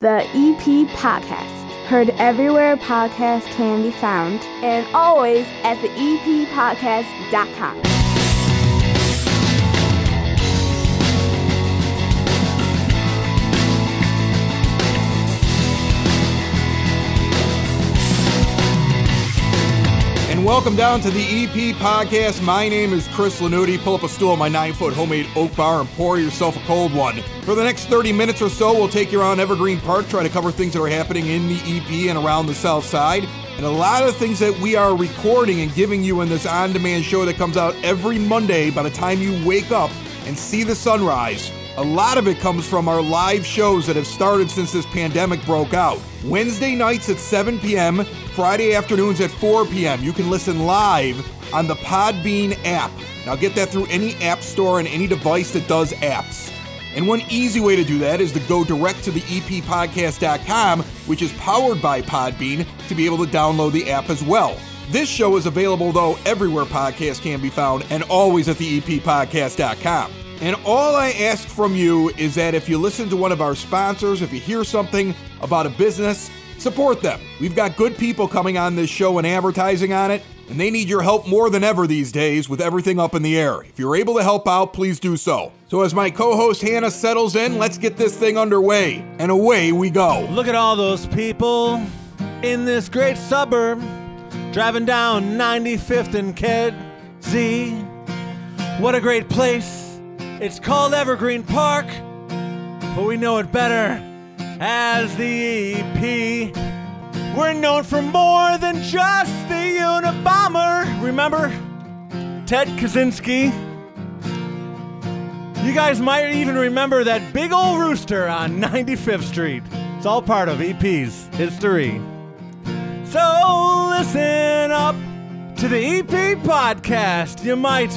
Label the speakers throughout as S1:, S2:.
S1: The EP Podcast. Heard everywhere podcasts can be found, and always at theeppodcast.com.
S2: And welcome down to the EP Podcast. My name is Chris Lanuti. Pull up a stool in my 9-foot homemade oak bar and pour yourself a cold one. For the next 30 minutes or so, we'll take you around Evergreen Park, try to cover things that are happening in the EP and around the South Side, and a lot of things that we are recording and giving you in this on-demand show that comes out every Monday by the time you wake up and see the sunrise. A lot of it comes from our live shows that have started since this pandemic broke out. Wednesday nights at 7 p.m., Friday afternoons at 4 p.m. You can listen live on the Podbean app. Now get that through any app store and any device that does apps. And one easy way to do that is to go direct to the eppodcast.com, which is powered by Podbean, to be able to download the app as well. This show is available, though, everywhere podcasts can be found and always at the eppodcast.com. And all I ask from you is that if you listen to one of our sponsors, if you hear something about a business, support them. We've got good people coming on this show and advertising on it, and they need your help more than ever these days with everything up in the air. If you're able to help out, please do so. So as my co-host Hannah settles in, let's get this thing underway. And away we go.
S3: Look at all those people in this great suburb, driving down 95th and Kedzie. What a great place. It's called Evergreen Park, but we know it better as the EP. We're known for more than just the Unabomber. Remember Ted Kaczynski? You guys might even remember that big old rooster on 95th Street. It's all part of EP's history. So listen up to the EP Podcast. You might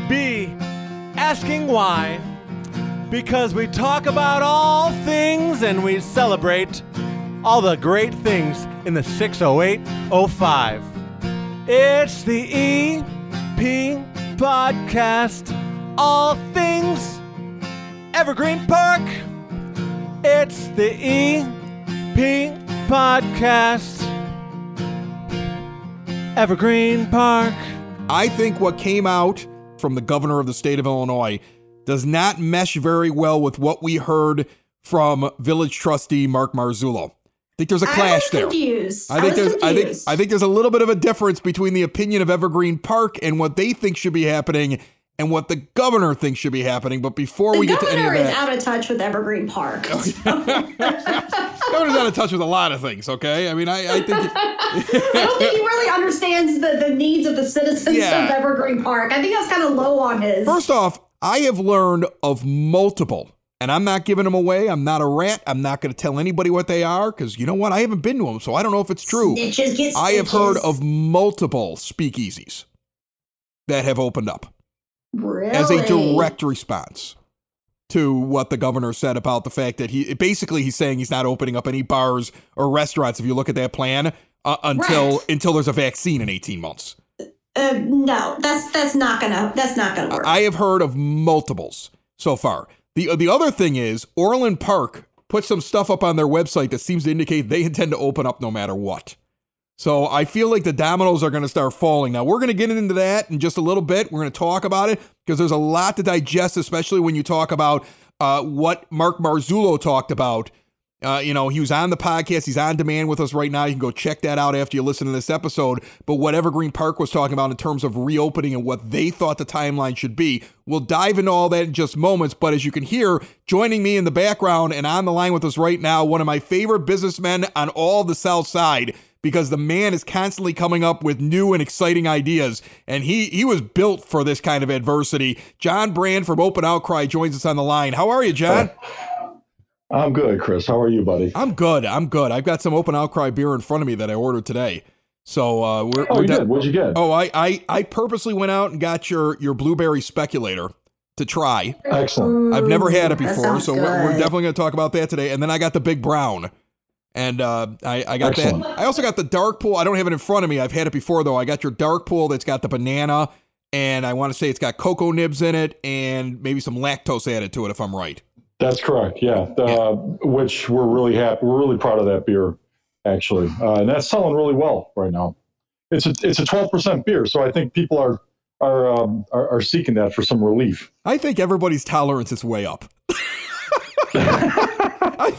S3: be asking why. Because we talk about all things and we celebrate all the great things in the 60805. It's the EP Podcast. All things Evergreen Park. It's the EP Podcast. Evergreen Park.
S2: I think what came out from the governor of the state of Illinois does not mesh very well with what we heard from village trustee Mark Marzullo. I think there's a clash there. I think there's a little bit of a difference between the opinion of Evergreen Park and what they think should be happening and what the governor thinks should be happening. But before we get to any of that,
S4: the governor is out of touch with Evergreen Park.
S2: Governor's out of touch with a lot of things, okay? I mean, I think...
S4: I don't think he really understands the needs of the citizens of Evergreen Park. I think that's kind of low on his.
S2: First off, I have learned of multiple, and I'm not giving them away. I'm not a rat. I'm not going to tell anybody what they are, because you know what? I haven't been to them, so I don't know if it's true.
S4: Snitches get stitches.
S2: I have heard of multiple speakeasies that have opened up.
S4: Really?
S2: As a direct response to what the governor said about the fact that he's saying he's not opening up any bars or restaurants, if you look at that plan, until there's a vaccine in 18 months.
S4: No, that's not gonna work.
S2: I have heard of multiples so far. The other thing is Orland Park put some stuff up on their website that seems to indicate they intend to open up no matter what. So I feel like the dominoes are going to start falling. Now, we're going to get into that in just a little bit. We're going to talk about it because there's a lot to digest, especially when you talk about what Mark Marzullo talked about. He was on the podcast. He's on demand with us right now. You can go check that out after you listen to this episode. But what Evergreen Park was talking about in terms of reopening and what they thought the timeline should be, we'll dive into all that in just moments. But as you can hear, joining me in the background and on the line with us right now, one of my favorite businessmen on all the South Side, because the man is constantly coming up with new and exciting ideas, and he was built for this kind of adversity. John Brand from Open Outcry joins us on the line. How are you, John?
S5: I'm good, Chris. How are you, buddy?
S2: I'm good. I've got some Open Outcry beer in front of me that I ordered today. So
S5: you did? What'd you get?
S2: Oh, I purposely went out and got your Blueberry Speculator to try.
S5: Excellent.
S2: I've never had it before, so
S4: good.
S2: we're definitely going to talk about that today. And then I got the Big Brown. And I got
S5: Excellent.
S2: that. I also got the Dark Pool. I don't have it in front of me. I've had it before, though. I got your Dark Pool that's got the banana, and I want to say it's got cocoa nibs in it and maybe some lactose added to it, if I'm right.
S5: That's correct. Yeah. Which we're really happy. We're really proud of that beer, actually. And that's selling really well right now. It's a 12% beer. So I think people are seeking that for some relief.
S2: I think everybody's tolerance is way up. I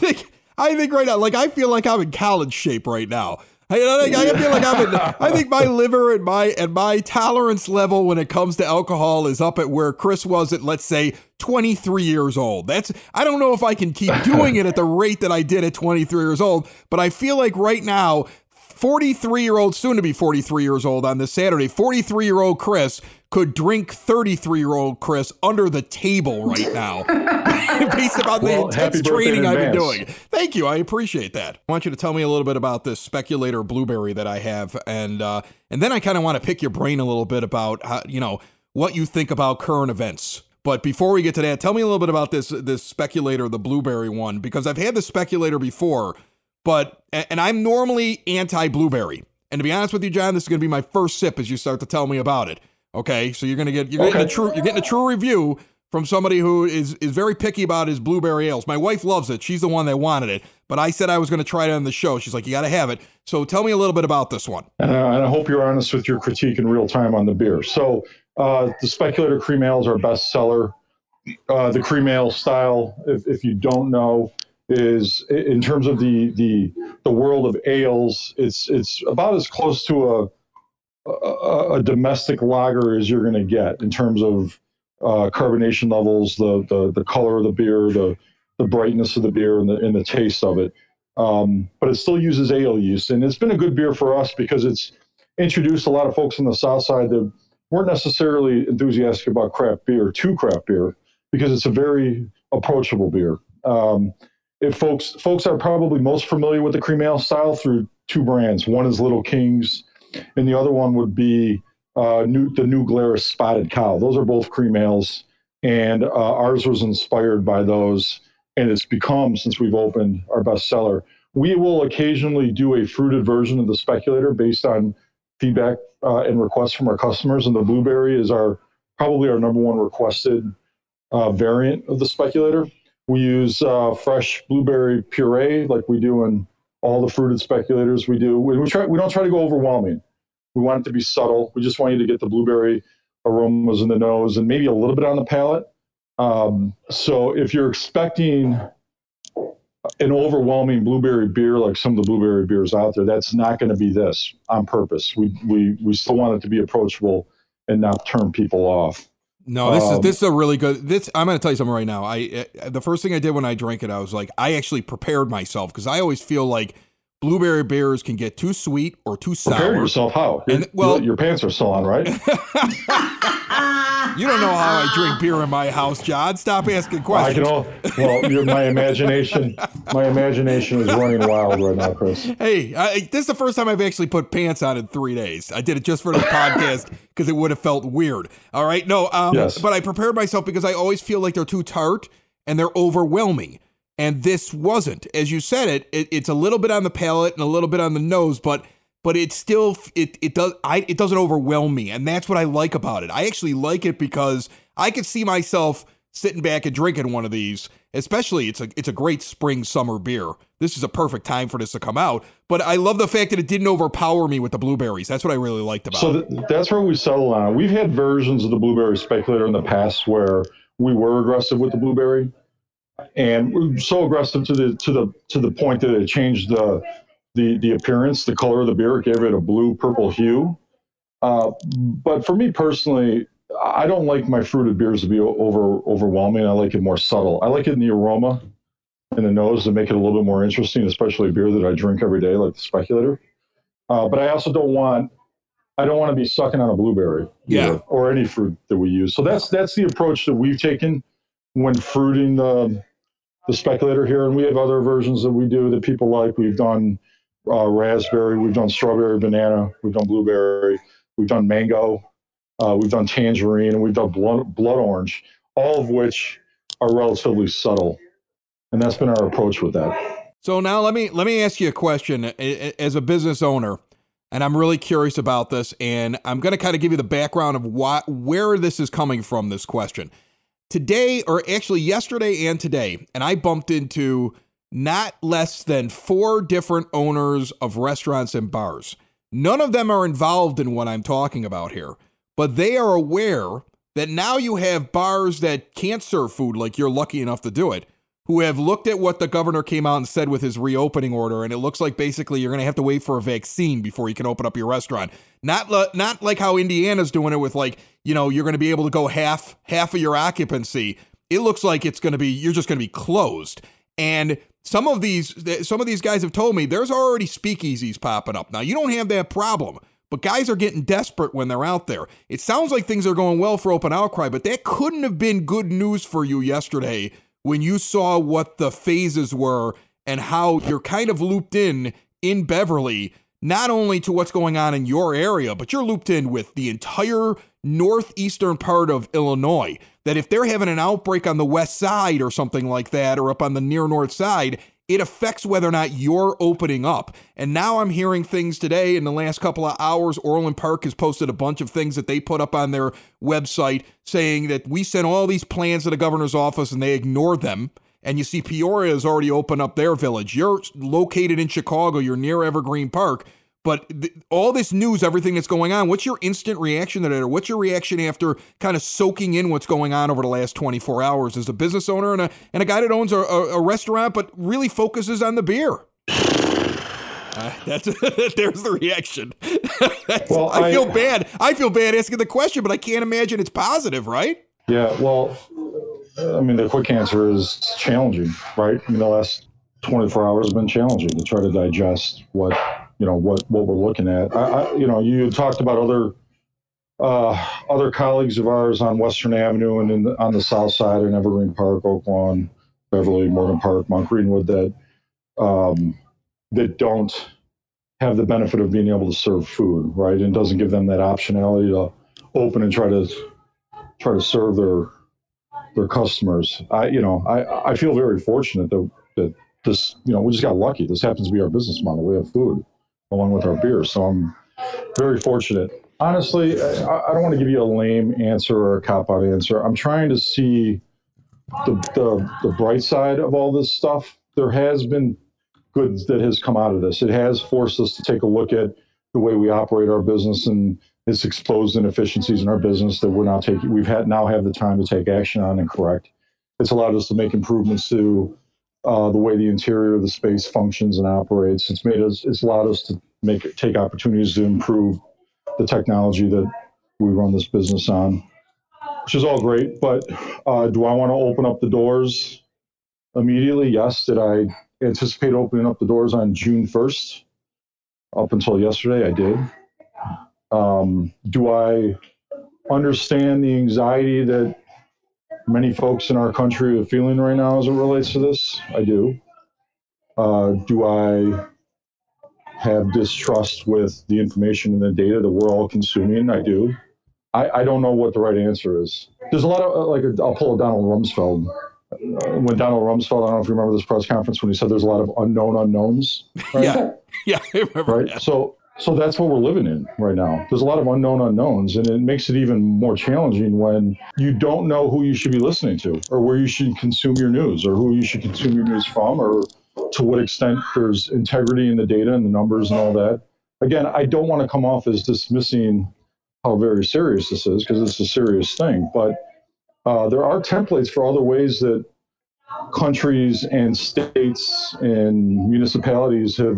S2: think right now, like, I feel like I'm in college shape right now. I feel like I think my liver and my tolerance level when it comes to alcohol is up at where Chris was at, let's say, 23 years old. I don't know if I can keep doing it at the rate that I did at 23 years old, but I feel like right now, 43-year-old, soon to be 43 years old on this Saturday, 43-year-old Chris could drink 33-year-old Chris under the table right now based upon the intense training I've been doing. Thank you. I appreciate that. I want you to tell me a little bit about this Speculator Blueberry that I have. And then I kind of want to pick your brain a little bit about how, what you think about current events. But before we get to that, tell me a little bit about this Speculator, the Blueberry one, because I've had the Speculator before, and I'm normally anti-blueberry. And to be honest with you, John, this is going to be my first sip as you start to tell me about it. Okay, so you're getting a true review from somebody who is very picky about his blueberry ales. My wife loves it. She's the one that wanted it, but I said I was going to try it on the show. She's like, you got to have it. So tell me a little bit about this one.
S5: And I hope you're honest with your critique in real time on the beer. So the Speculator Cream Ale is our best seller. The cream ale style, if you don't know, is in terms of the world of ales, it's about as close to a domestic lager as you're going to get in terms of carbonation levels, the color of the beer, the brightness of the beer, and the taste of it. But it still uses ale yeast, and it's been a good beer for us because it's introduced a lot of folks on the South Side that weren't necessarily enthusiastic about craft beer because it's a very approachable beer. If folks are probably most familiar with the cream ale style through two brands. One is Little Kings, and the other one would be the New Glarus Spotted Cow. Those are both cream ales, and ours was inspired by those, and it's become, since we've opened, our best seller. We will occasionally do a fruited version of the Speculator based on feedback and requests from our customers, and the blueberry is probably our number one requested variant of the Speculator. We use fresh blueberry puree like we do in all the fruited Speculators we do. We don't try to go overwhelming. We want it to be subtle. We just want you to get the blueberry aromas in the nose and maybe a little bit on the palate. So if you're expecting an overwhelming blueberry beer like some of the blueberry beers out there, that's not going to be this on purpose. We still want it to be approachable and not turn people off.
S2: No, this is a really good. I'm going to tell you something right now. The first thing I did when I drank it, I was like, I actually prepared myself because I always feel like blueberry beers can get too sweet or too sour.
S5: Prepare yourself how? Your pants are still on, right?
S2: You don't know how I drink beer in my house, John. Stop asking questions.
S5: My imagination is running wild right now, Chris.
S2: Hey, this is the first time I've actually put pants on in 3 days. I did it just for this podcast because it would have felt weird. All right, no, yes. But I prepared myself because I always feel like they're too tart and they're overwhelming. And this wasn't. As you said it's a little bit on the palate and a little bit on the nose, but it still it doesn't overwhelm me, and that's what I like about it. I actually like it because I could see myself sitting back and drinking one of these. Especially, it's a great spring summer beer. This is a perfect time for this to come out. But I love the fact that it didn't overpower me with the blueberries. That's what I really liked about it.
S5: So that's where we settle on. We've had versions of the blueberry Speculator in the past where we were aggressive with the blueberry, and we were so aggressive to the point that it changed the appearance, the color of the beer. It gave it a blue-purple hue. But for me personally, I don't like my fruited beers to be overwhelming. I like it more subtle. I like it in the aroma and the nose to make it a little bit more interesting, especially a beer that I drink every day, like the Speculator. But I also don't want to be sucking on a blueberry or any fruit that we use. So that's the approach that we've taken when fruiting the Speculator here. And we have other versions that we do that people like. We've done raspberry, we've done strawberry, banana, we've done blueberry, we've done mango, we've done tangerine, and we've done blood orange, all of which are relatively subtle. And that's been our approach with that.
S2: So now let me ask you a question as a business owner, and I'm really curious about this, and I'm going to kind of give you the background of where this is coming from, this question. today, or actually yesterday and today, and I bumped into not less than 4 different owners of restaurants and bars. None of them are involved in what I'm talking about here, but they are aware that now you have bars that can't serve food like you're lucky enough to do it, who have looked at what the governor came out and said with his reopening order, and it looks like basically you're going to have to wait for a vaccine before you can open up your restaurant. Not like how Indiana's doing it with, like, you know, you're going to be able to go half of your occupancy. It looks like it's going to be, you're just going to be closed. And some of these guys have told me there's already speakeasies popping up. Now, you don't have that problem, but guys are getting desperate when they're out there. It sounds like things are going well for Open Outcry, but that couldn't have been good news for you yesterday when you saw what the phases were and how you're kind of looped in Beverly, not only to what's going on in your area, but you're looped in with the entire northeastern part of Illinois, that if they're having an outbreak on the west side or something like that, or up on the near north side, it affects whether or not you're opening up. And now I'm hearing things today in the last couple of hours. Orland Park has posted a bunch of things that they put up on their website saying that we sent all these plans to the governor's office and they ignored them. And you see Peoria has already opened up their village. You're located in Chicago. You're near Evergreen Park. But all this news, everything that's going on, what's your instant reaction to that? Or what's your reaction after kind of soaking in what's going on over the last 24 hours as a business owner and a guy that owns a restaurant but really focuses on the beer? There's the reaction. Well, I feel bad. I feel bad asking the question, but I can't imagine it's positive, right?
S5: Yeah, well, I mean, the quick answer is challenging, right? I mean, the last 24 hours have been challenging to try to digest what we're looking at. You talked about other colleagues of ours on Western Avenue and on the south side in Evergreen Park, Oak Lawn, Beverly, Morgan Park, Mount Greenwood that don't have the benefit of being able to serve food, right? And doesn't give them that optionality to open and try to serve their customers. I feel very fortunate that this, we just got lucky. This happens to be our business model. We have food along with our beer. So I'm very fortunate. Honestly, I don't want to give you a lame answer or a cop-out answer. I'm trying to see the bright side of all this stuff. There has been good that has come out of this. It has forced us to take a look at the way we operate our business, and it's exposed inefficiencies in our business that we're now taking. Now have the time to take action on and correct. It's allowed us to make improvements to the way the interior of the space functions and operates. It's allowed us to take opportunities to improve the technology that we run this business on, which is all great. But do I want to open up the doors immediately? Yes. Did I anticipate opening up the doors on June 1st? Up until yesterday, I did. Do I understand the anxiety that many folks in our country are feeling right now as it relates to this? I do. Do I have distrust with the information and the data that we're all consuming? I do. I don't know what the right answer is. There's a lot of, I'll pull a Donald Rumsfeld. When Donald Rumsfeld, I don't know if you remember this press conference when he said there's a lot of unknown unknowns. Right?
S2: Yeah, I remember.
S5: Right.
S2: That.
S5: So that's what we're living in right now. There's a lot of unknown unknowns, and it makes it even more challenging when you don't know who you should be listening to, or where you should consume your news, or who you should consume your news from, or to what extent there's integrity in the data and the numbers and all that. Again, I don't want to come off as dismissing how very serious this is, because it's a serious thing, but there are templates for other ways that countries and states and municipalities have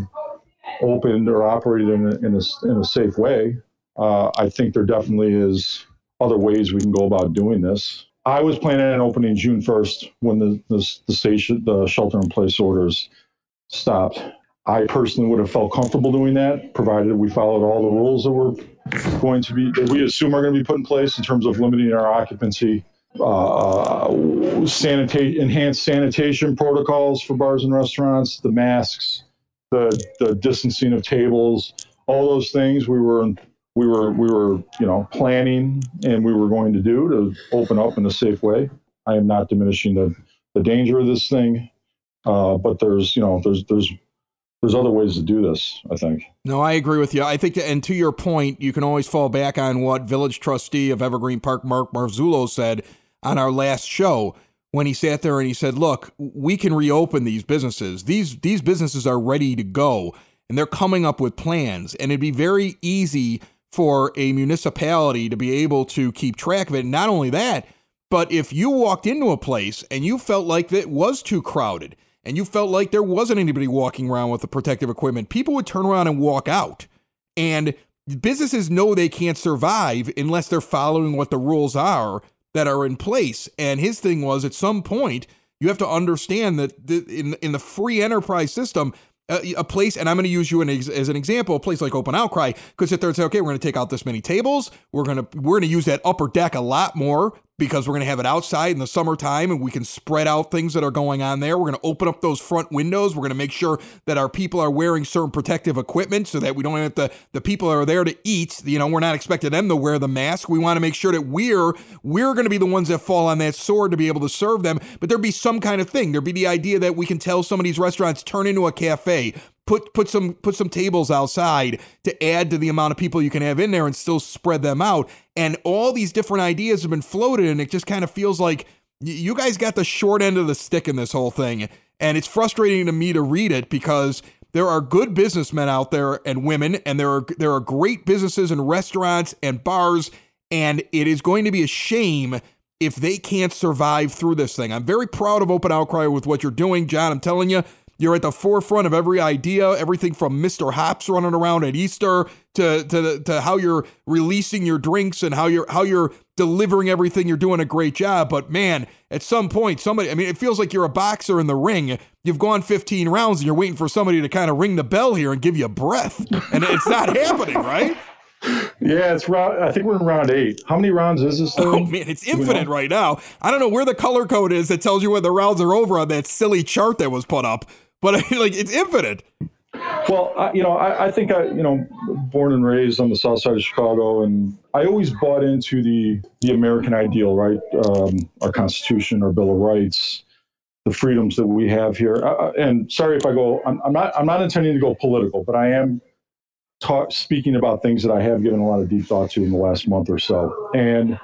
S5: opened or operated in a safe way. I think there definitely is other ways we can go about doing this. I was planning on opening June 1st when the shelter-in-place orders stopped. I personally would have felt comfortable doing that, provided we followed all the rules that we assume are going to be put in place in terms of limiting our occupancy, enhanced sanitation protocols for bars and restaurants, the masks, the distancing of tables, all those things we were planning and we were going to do to open up in a safe way. I am not diminishing the danger of this thing, but there's other ways to do this, I think.
S2: No, I agree with you. I think, and to your point, you can always fall back on what village trustee of Evergreen Park, Mark Marzullo, said on our last show when he sat there and he said, look, we can reopen these businesses. These businesses are ready to go, and they're coming up with plans, and it'd be very easy for a municipality to be able to keep track of it. And not only that, but if you walked into a place and you felt like it was too crowded and you felt like there wasn't anybody walking around with the protective equipment, people would turn around and walk out. And businesses know they can't survive unless they're following what the rules are that are in place. And his thing was, at some point, you have to understand that in the free enterprise system, a place, and I'm going to use you as an example, a place like Open Outcry could sit there and say, okay, we're going to take out this many tables. We're going to use that upper deck a lot more because we're going to have it outside in the summertime and we can spread out things that are going on there. We're going to open up those front windows. We're going to make sure that our people are wearing certain protective equipment so that we don't have the people that are there to eat. We're not expecting them to wear the mask. We want to make sure that we're going to be the ones that fall on that sword to be able to serve them. But there'd be some kind of thing. There'd be the idea that we can tell some of these restaurants, turn into a cafe, put some tables outside to add to the amount of people you can have in there and still spread them out. And all these different ideas have been floated, and it just kind of feels like you guys got the short end of the stick in this whole thing. And it's frustrating to me to read it because there are good businessmen out there and women, and there are great businesses and restaurants and bars, and it is going to be a shame if they can't survive through this thing. I'm very proud of Open Outcry with what you're doing, John. I'm telling you, you're at the forefront of every idea, everything from Mr. Hops running around at Easter to how you're releasing your drinks and how you're delivering everything. You're doing a great job. But man, at some point, it feels like you're a boxer in the ring. You've gone 15 rounds and you're waiting for somebody to kind of ring the bell here and give you a breath. And it's not happening, right?
S5: Yeah, I think we're in round 8. How many rounds is this thing?
S2: Oh man, it's infinite right now. I don't know where the color code is that tells you when the rounds are over on that silly chart that was put up. But it's infinite.
S5: Well, I think born and raised on the south side of Chicago, and I always bought into the American ideal, right? Our Constitution, our Bill of Rights, the freedoms that we have here. And sorry if I go, I'm not intending to go political, but I am speaking about things that I have given a lot of deep thought to in the last month or so. And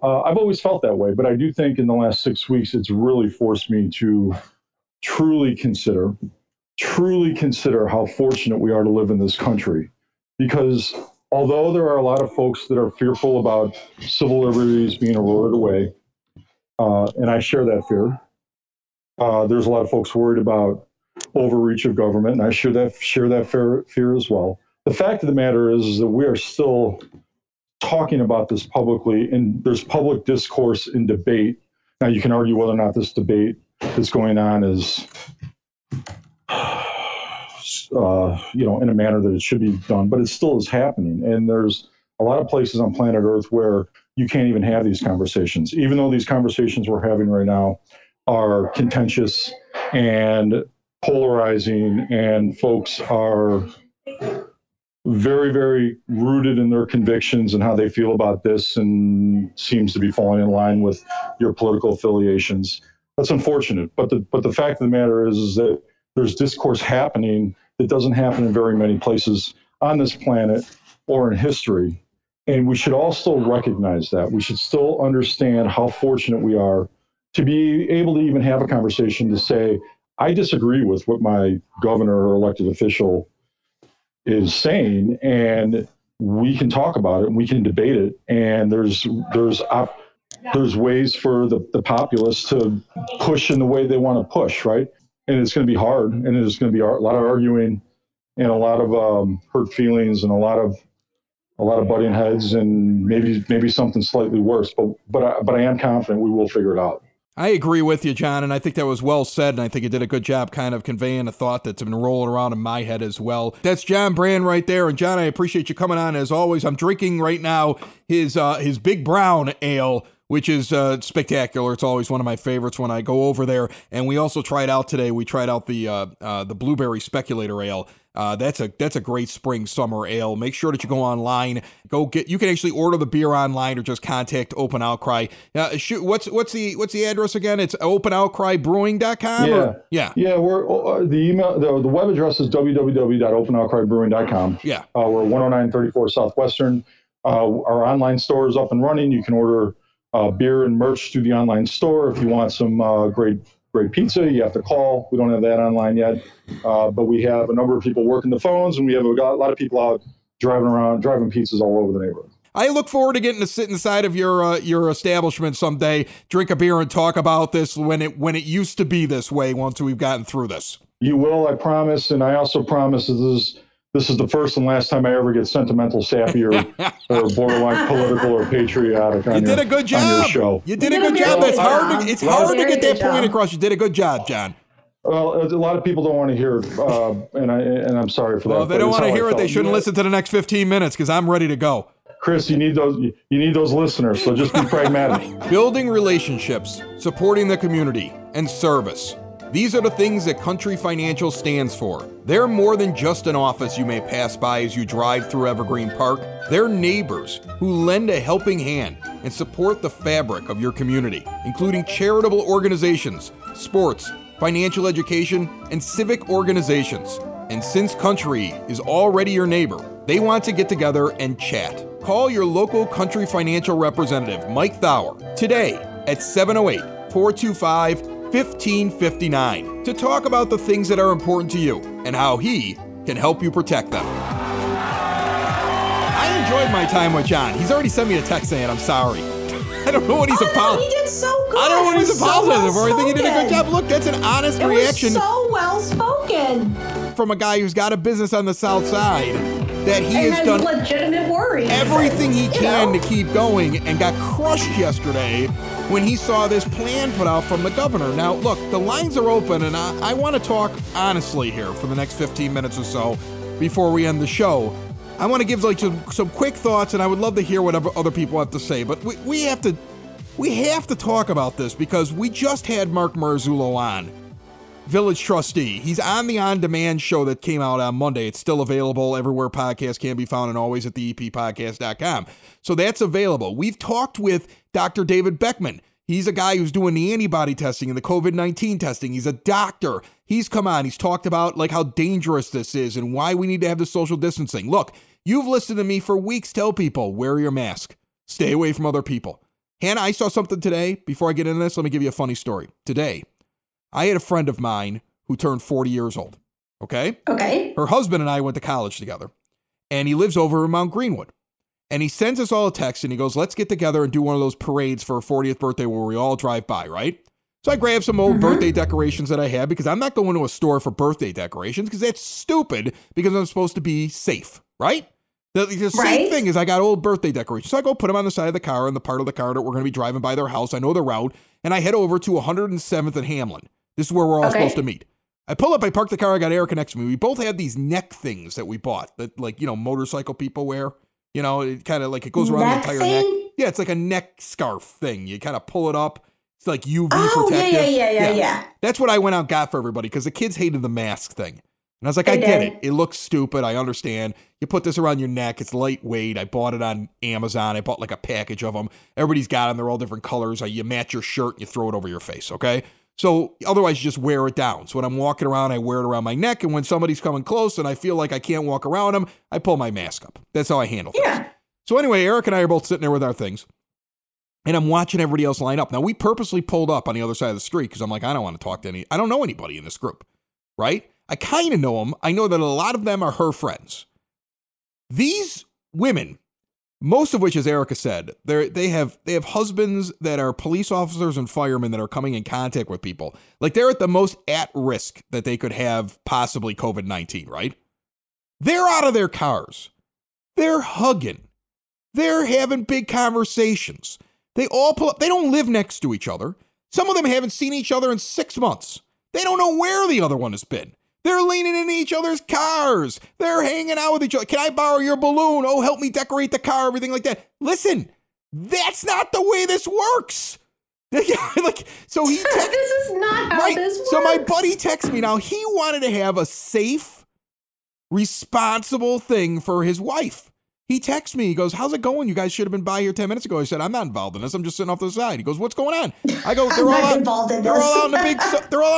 S5: I've always felt that way, but I do think in the last 6 weeks, it's really forced me to truly consider how fortunate we are to live in this country. Because although there are a lot of folks that are fearful about civil liberties being eroded away, and I share that fear, there's a lot of folks worried about overreach of government, and I share that fear as well. The fact of the matter is that we are still talking about this publicly, and there's public discourse and debate. Now, you can argue whether or not this debate that's going on is, in a manner that it should be done, but it still is happening. And there's a lot of places on planet Earth where you can't even have these conversations, even though these conversations we're having right now are contentious and polarizing, and folks are very, very rooted in their convictions and how they feel about this, and seems to be falling in line with your political affiliations. That's unfortunate, but the fact of the matter is that there's discourse happening that doesn't happen in very many places on this planet or in history, and we should all still recognize that. We should still understand how fortunate we are to be able to even have a conversation to say, I disagree with what my governor or elected official is saying, and we can talk about it and we can debate it, and there's ways for the populace to push in the way they want to push, right? And it's going to be hard, and there's going to be a lot of arguing and a lot of hurt feelings and a lot of butting heads, and maybe something slightly worse. But I am confident we will figure it out.
S2: I agree with you, John, and I think that was well said, and I think it did a good job kind of conveying a thought that's been rolling around in my head as well. That's John Brand right there, and John, I appreciate you coming on as always. I'm drinking right now his Big Brown Ale, which is spectacular. It's always one of my favorites when I go over there. And we also tried out today. We tried out the Blueberry Speculator Ale. That's a great spring summer ale. Make sure that you go online. You can actually order the beer online or just contact Open Outcry. What's the address again? It's openoutcrybrewing.com.
S5: Yeah. We're the email. The web address is www.openoutcrybrewing.com.
S2: Yeah.
S5: We're 10934 Southwestern. Our online store is up and running. You can order beer and merch through the online store. If you want some great pizza, you have to call. We don't have that online yet, but we have a number of people working the phones, and we have a lot of people out driving pizzas all over the neighborhood.
S2: I look forward to getting to sit inside of your establishment someday, drink a beer, and talk about this when it used to be this way. Once we've gotten through this,
S5: you will, I promise, and I also promise this is the first and last time I ever get sentimental, sappy, or borderline political or patriotic on
S2: did a good job.
S5: On your show.
S2: You did a good job. It's hard to get that point across. You did a good job, John.
S5: Well, a lot of people don't want to hear it, and I'm sorry for that.
S2: Well, if they don't want to hear it, they shouldn't listen to the next 15 minutes because I'm ready to go.
S5: Chris, you need those listeners, so just be pragmatic.
S2: Building relationships, supporting the community, and service. These are the things that Country Financial stands for. They're more than just an office you may pass by as you drive through Evergreen Park. They're neighbors who lend a helping hand and support the fabric of your community, including charitable organizations, sports, financial education, and civic organizations. And since Country is already your neighbor, they want to get together and chat. Call your local Country Financial representative, Mike Thauer, today at 708-425-1559 to talk about the things that are important to you and how he can help you protect them. I enjoyed my time with John. He's already sent me a text saying I'm sorry. I don't know what he's apologizing.
S4: He did so good.
S2: I don't know what he's apologizing for. I think he did a good job. Look, that's an honest reaction.
S4: It was so well spoken.
S2: From a guy who's got a business on the South Side that he has done
S4: legitimate worries.
S2: Everything he can to keep going, and got crushed yesterday when he saw this plan put out from the governor. Now, look, the lines are open, and I want to talk honestly here for the next 15 minutes or so before we end the show. I want to give some quick thoughts, and I would love to hear what other people have to say. But we have to talk about this because we just had Mark Marzullo on, Village Trustee. He's on the on-demand show that came out on Monday. It's still available everywhere podcasts can be found and always at theeppodcast.com. So that's available. We've talked with Dr. David Beckman. He's a guy who's doing the antibody testing and the COVID-19 testing. He's a doctor. He's come on. He's talked about how dangerous this is and why we need to have the social distancing. Look, you've listened to me for weeks tell people, wear your mask. Stay away from other people. Hannah, I saw something today. Before I get into this, let me give you a funny story. Today, I had a friend of mine who turned 40 years old, okay?
S4: Okay.
S2: Her husband and I went to college together, and he lives over in Mount Greenwood. And he sends us all a text, and he goes, let's get together and do one of those parades for her 40th birthday where we all drive by, right? So I grabbed some old birthday decorations that I had because I'm not going to a store for birthday decorations because that's stupid because I'm supposed to be safe, right? The same thing is I got old birthday decorations. So I go put them on the side of the car and the part of the car that we're going to be driving by their house. I know the route, and I head over to 107th and Hamlin. This is where we're all supposed to meet. I pull up, I park the car, I got Erica next to me. We both have these neck things that we bought that motorcycle people wear. It kind of it goes around the entire neck. Yeah, it's like a neck scarf thing. You kind of pull it up. It's like UV protective.
S4: Yeah.
S2: That's what I went out and got for everybody because the kids hated the mask thing. And I was like, I get it. It looks stupid. I understand. You put this around your neck. It's lightweight. I bought it on Amazon. I bought a package of them. Everybody's got them. They're all different colors. You match your shirt and you throw it over your face, okay? So otherwise, you just wear it down. So when I'm walking around, I wear it around my neck. And when somebody's coming close and I feel like I can't walk around them, I pull my mask up. That's how I handle things. So anyway, Eric and I are both sitting there with our things. And I'm watching everybody else line up. Now, we purposely pulled up on the other side of the street because I'm like, I don't want to talk to I don't know anybody in this group, right? I kind of know them. I know that a lot of them are her friends. These women, most of which, as Erica said, they have husbands that are police officers and firemen that are coming in contact with people. They're at the most at risk that they could have possibly COVID-19, right? They're out of their cars. They're hugging. They're having big conversations. They all pull up. They don't live next to each other. Some of them haven't seen each other in 6 months. They don't know where the other one has been. They're leaning into each other's cars. They're hanging out with each other. Can I borrow your balloon? Oh, help me decorate the car, everything like that. Listen, that's not the way this works. So he texts,
S4: this is not how this works.
S2: So my buddy texts me now. He wanted to have a safe, responsible thing for his wife. He texts me. He goes, how's it going? You guys should have been by here 10 minutes ago. I said, I'm not involved in this. I'm just sitting off to the side. He goes, what's going on? I go, they're all out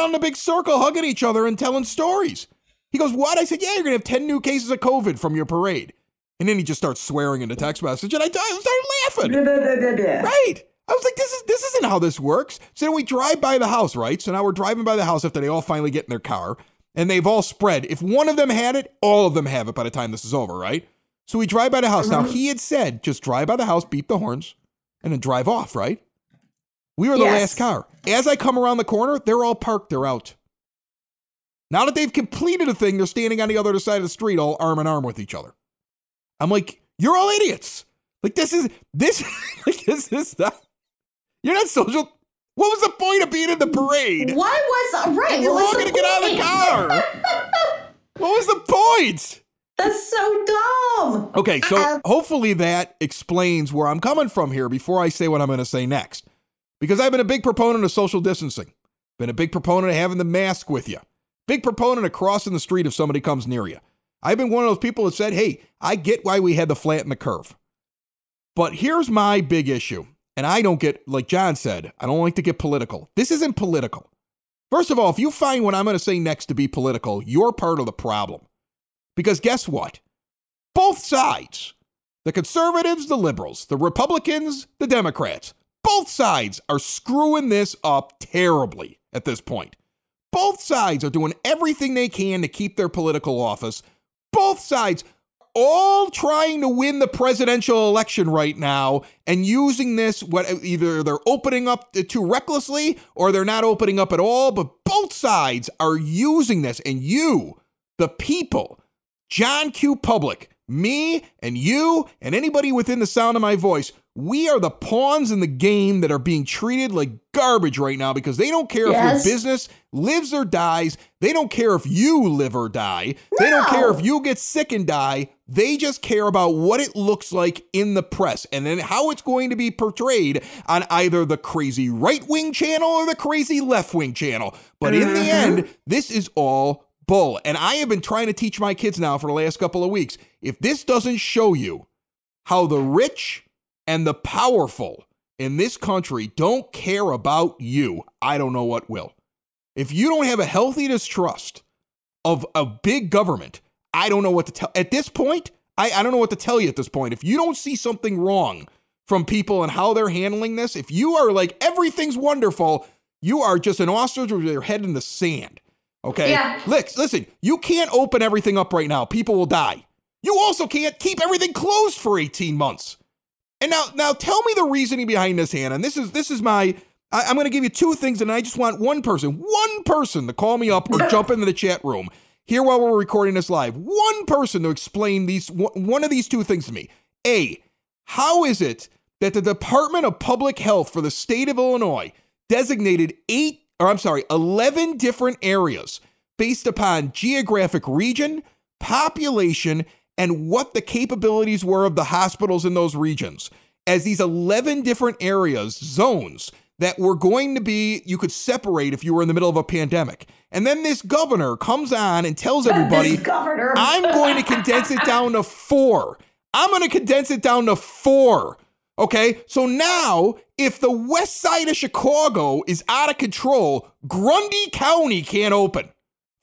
S2: in a big circle hugging each other and telling stories. He goes, what? I said, yeah, you're going to have 10 new cases of COVID from your parade. And then he just starts swearing in the text message. And I started laughing. Right. I was like, this isn't how this works. So then we drive by the house, right? So now we're driving by the house after they all finally get in their car, and they've all spread. If one of them had it, all of them have it by the time this is over, right? So we drive by the house. Now, he had said, just drive by the house, beep the horns, and then drive off, right? We were the last car. As I come around the corner, they're all parked. They're out. Now that they've completed a thing, they're standing on the other side of the street all arm in arm with each other. I'm like, you're all idiots. Like, this is not, you're not social. What was the point of being in the parade?
S4: What was, right.
S2: We're all going to get out of the car. What was the point?
S4: That's so dumb.
S2: Okay, so hopefully that explains where I'm coming from here before I say what I'm going to say next. Because I've been a big proponent of social distancing. Been a big proponent of having the mask with you. Big proponent of crossing the street if somebody comes near you. I've been one of those people that said, hey, I get why we had to flatten the curve. But here's my big issue. And I don't get, like John said, I don't like to get political. This isn't political. First of all, if you find what I'm going to say next to be political, you're part of the problem. Because guess what? Both sides, the conservatives, the liberals, the Republicans, the Democrats, both sides are screwing this up terribly at this point. Both sides are doing everything they can to keep their political office. Both sides all trying to win the presidential election right now and using this, either they're opening up too recklessly or they're not opening up at all, but both sides are using this. And you, the people, John Q. Public, me and you and anybody within the sound of my voice, we are the pawns in the game that are being treated like garbage right now because they don't care if your business lives or dies. They don't care if you live or die. They don't care if you get sick and die. They just care about what it looks like in the press and then how it's going to be portrayed on either the crazy right-wing channel or the crazy left-wing channel. But in the end, this is all bull. And I have been trying to teach my kids now for the last couple of weeks. If this doesn't show you how the rich and the powerful in this country don't care about you, I don't know what will. If you don't have a healthy distrust of a big government, I don't know what to tell. At this point, I don't know what to tell you at this point. If you don't see something wrong from people and how they're handling this, if you are like, everything's wonderful, you are just an ostrich with your head in the sand. Okay?
S4: Yeah.
S2: Listen, you can't open everything up right now. People will die. You also can't keep everything closed for 18 months. And now tell me the reasoning behind this, Hannah. And this is my, I'm going to give you two things, and I just want one person to call me up or jump into the chat room here while we're recording this live. One person to explain one of these two things to me. A, how is it that the Department of Public Health for the state of Illinois designated 11 different areas based upon geographic region, population, and what the capabilities were of the hospitals in those regions as these 11 different areas, zones, that were going to be, you could separate if you were in the middle of a pandemic. And then this governor comes on and tells everybody, I'm going to condense it down to 4. I'm going to condense it down to 4. Okay, so now if the west side of Chicago is out of control, Grundy County can't open.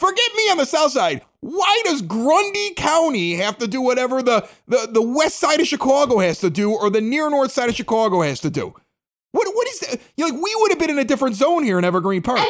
S2: Forget me on the south side. Why does Grundy County have to do whatever the west side of Chicago has to do or the near north side of Chicago has to do? What is that? You're like, we would have been in a different zone here in Evergreen Park.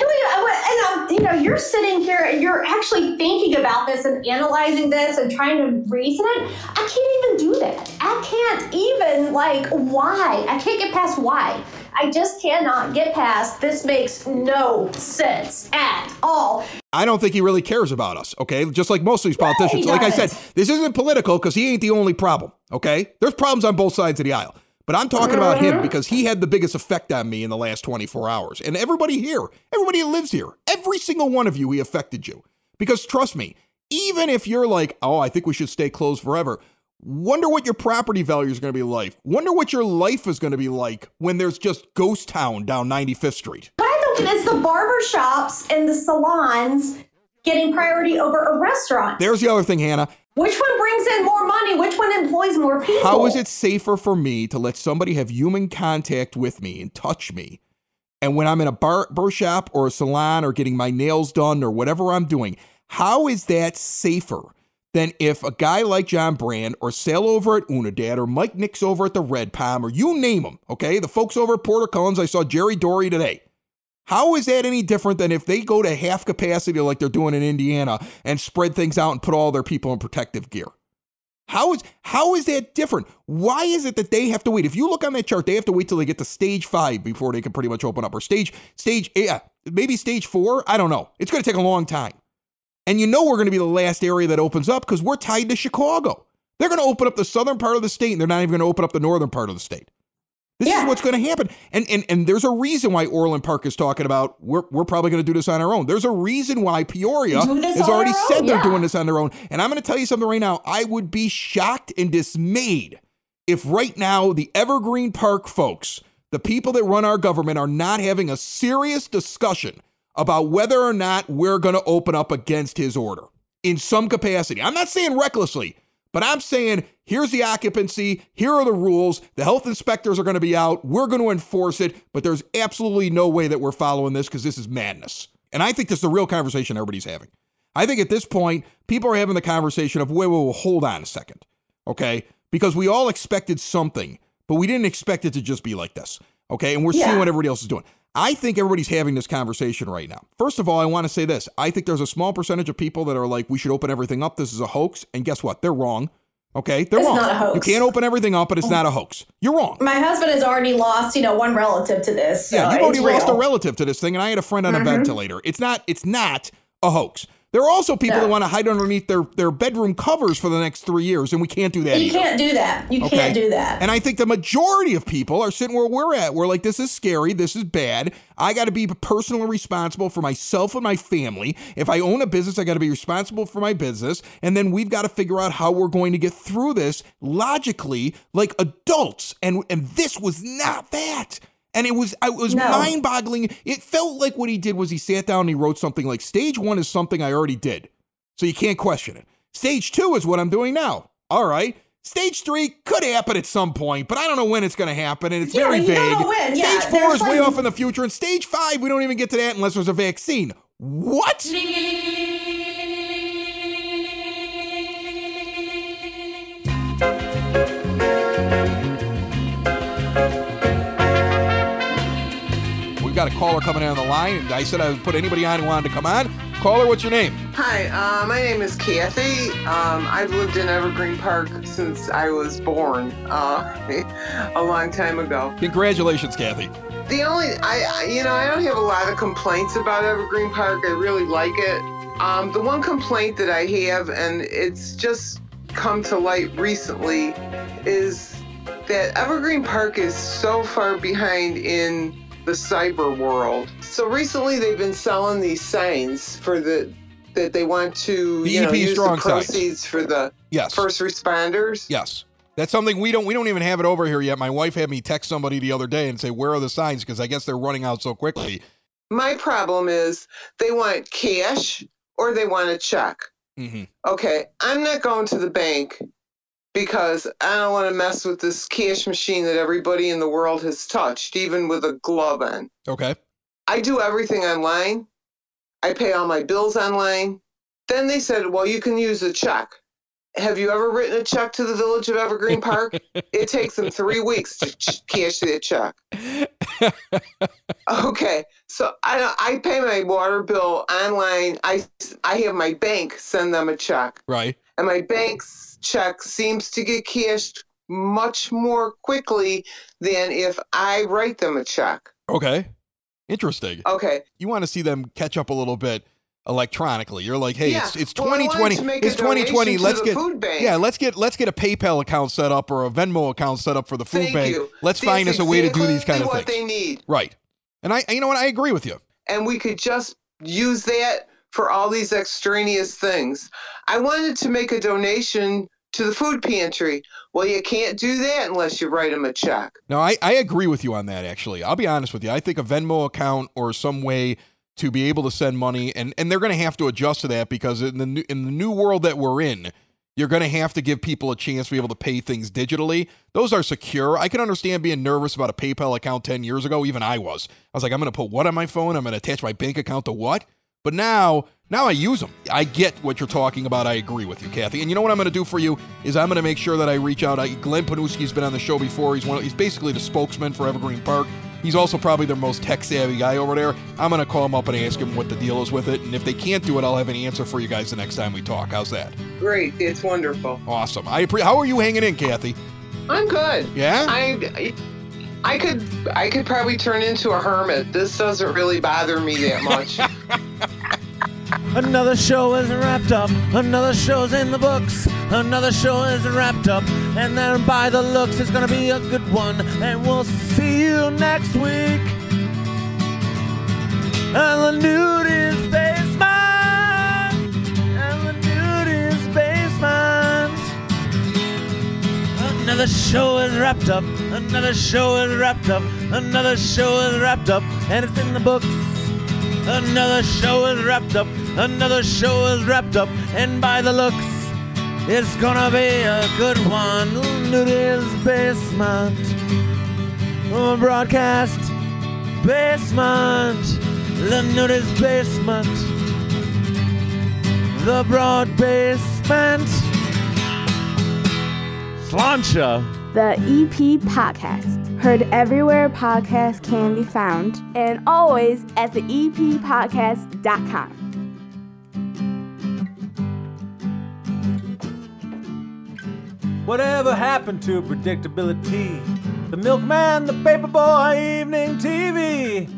S4: You're sitting here and you're actually thinking about this and analyzing this and trying to reason it. I can't even do that. I can't even, why? I can't get past why. I just cannot get past this makes no sense at all.
S2: I don't think he really cares about us, okay? Just like most of these politicians. Like I said, this isn't political because he ain't the only problem, okay? There's problems on both sides of the aisle. But I'm talking about him because he had the biggest effect on me in the last 24 hours. And everybody here, everybody who lives here, every single one of you, he affected you. Because trust me, even if you're like, oh, I think we should stay closed forever, wonder what your property value is going to be like. Wonder what your life is going to be like when there's just ghost town down 95th Street.
S4: But I don't get it's the barbershops and the salons getting priority over a restaurant.
S2: There's the other thing, Hannah.
S4: Which one brings in more money? Which one employs more people?
S2: How is it safer for me to let somebody have human contact with me and touch me? And when I'm in a barber shop or a salon or getting my nails done or whatever I'm doing, how is that safer than if a guy like John Brand or Sale over at Unidad or Mike Nix over at the Red Palm or you name them, okay? The folks over at Porter Cullen's, I saw Jerry Dory today. How is that any different than if they go to half capacity like they're doing in Indiana and spread things out and put all their people in protective gear? How is that different? Why is it that they have to wait? If you look on that chart, they have to wait till they get to stage 5 before they can pretty much open up. Or maybe stage 4? I don't know. It's going to take a long time. And you know we're going to be the last area that opens up because we're tied to Chicago. They're going to open up the southern part of the state, and they're not even going to open up the northern part of the state. This is what's going to happen. And there's a reason why Orland Park is talking about we're probably going to do this on our own. There's a reason why Peoria has already said they're doing this on their own. And I'm going to tell you something right now. I would be shocked and dismayed if right now the Evergreen Park folks, the people that run our government, are not having a serious discussion about whether or not we're going to open up against his order in some capacity. I'm not saying recklessly, but I'm saying here's the occupancy, here are the rules, the health inspectors are going to be out, we're going to enforce it, but there's absolutely no way that we're following this because this is madness. And I think this is the real conversation everybody's having. I think at this point, people are having the conversation of, wait, hold on a second, okay? Because we all expected something, but we didn't expect it to just be like this, okay? And we're seeing what everybody else is doing. I think everybody's having this conversation right now. First of all, I want to say this. I think there's a small percentage of people that are like, we should open everything up. This is a hoax. And guess what? They're wrong. Okay? They're wrong.
S4: Not a hoax.
S2: You can't open everything up, but it's not a hoax. You're wrong.
S4: My husband has already lost, one relative to this. So
S2: yeah, you've already lost a relative to this thing, and I had a friend on a ventilator. It's not a hoax. There are also people that want to hide underneath their bedroom covers for the next 3 years, and we can't do that either.
S4: You can't do that. You can't do that.
S2: And I think the majority of people are sitting where we're at. We're like, this is scary. This is bad. I got to be personally responsible for myself and my family. If I own a business, I got to be responsible for my business. And then we've got to figure out how we're going to get through this logically like adults. And this was not that. And it was mind-boggling. It felt like what he did was he sat down and he wrote something like, stage 1 is something I already did, so you can't question it. Stage 2 is what I'm doing now. All right. Stage 3 could happen at some point, but I don't know when it's going to happen, and it's very vague.
S4: Don't know when.
S2: Stage 4 is way off in the future, and stage 5, we don't even get to that unless there's a vaccine. What? Got a caller coming in on the line, and I said I would put anybody on who wanted to come on. Caller, what's your name?
S6: Hi, my name is Kathy. I've lived in Evergreen Park since I was born a long time ago.
S2: Congratulations, Kathy.
S6: I don't have a lot of complaints about Evergreen Park. I really like it. The one complaint that I have, and it's just come to light recently, is that Evergreen Park is so far behind in the cyber world. So recently they've been selling these signs that they want to use the proceeds for the first responders.
S2: Yes. That's something we don't even have it over here yet. My wife had me text somebody the other day and say, where are the signs? Because I guess they're running out so quickly.
S6: My problem is they want cash or they want a check. Mm-hmm. Okay, I'm not going to the bank because I don't want to mess with this cash machine that everybody in the world has touched, even with a glove on.
S2: Okay.
S6: I do everything online. I pay all my bills online. Then they said, well, you can use a check. Have you ever written a check to the Village of Evergreen Park? It takes them 3 weeks to cash that check. Okay, so I pay my water bill online. I have my bank send them a check.
S2: Right.
S6: And my bank's check seems to get cashed much more quickly than if I write them a check.
S2: Okay. Interesting.
S6: Okay.
S2: You want to see them catch up a little bit electronically. You're like, hey, it's 2020.
S6: It's 2020.
S2: Let's get a PayPal account set up or a Venmo account set up for the food bank. Let's find us a way to do these kind of things.
S6: What they need.
S2: Right. And you know what? I agree with you.
S6: And we could just use that for all these extraneous things. I wanted to make a donation to the food pantry. Well, you can't do that unless you write them a check.
S2: No, I agree with you on that, actually. I'll be honest with you. I think a Venmo account or some way to be able to send money, and they're going to have to adjust to that because in the new world that we're in, you're going to have to give people a chance to be able to pay things digitally. Those are secure. I can understand being nervous about a PayPal account 10 years ago. Even I was like, I'm going to put what on my phone? I'm going to attach my bank account to what? But now Now I use them. I get what you're talking about. I agree with you, Kathy. And you know what I'm going to do for you is I'm going to make sure that I reach out. Glenn Panuski's been on the show before. He's basically the spokesman for Evergreen Park. He's also probably their most tech-savvy guy over there. I'm going to call him up and ask him what the deal is with it. And if they can't do it, I'll have an answer for you guys the next time we talk. How's that?
S6: Great. It's wonderful.
S2: Awesome. How are you hanging in, Kathy?
S6: I'm good.
S2: Yeah?
S6: I could probably turn into a hermit. This doesn't really bother me that much.
S3: Another show is wrapped up. Another show's in the books. Another show is wrapped up. And then by the looks, it's gonna be a good one. And we'll see you next week. And the nudist basement. And the nudist basement. Another show is wrapped up. Another show is wrapped up. Another show is wrapped up. And it's in the books. Another show is wrapped up. Another show is wrapped up. And by the looks, it's gonna be a good one. Nudist basement. Broadcast basement. The nudist basement. The broad basement. Slancha.
S1: The EP Podcast. Heard everywhere podcasts can be found, and always at the eppodcast.com.
S3: Whatever happened to predictability? The milkman, the paperboy, evening TV.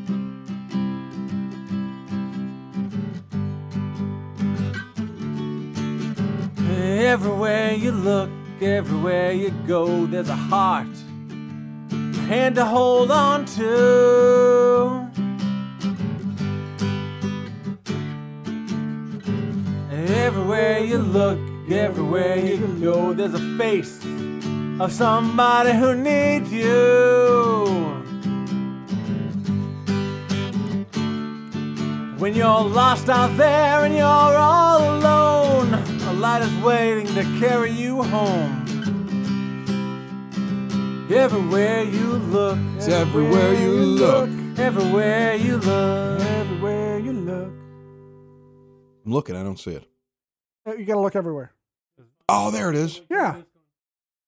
S3: Everywhere you look, everywhere you go, there's a heart, a hand to hold on to. Everywhere you look, everywhere you go, there's a face of somebody who needs you. When you're lost out there and you're all alone, a light is waiting to carry you home. Everywhere you look,
S2: It's everywhere you look.
S3: everywhere you look, everywhere you look.
S2: I'm looking. I don't see it.
S7: You gotta look everywhere.
S2: Oh, there it is.
S7: Yeah.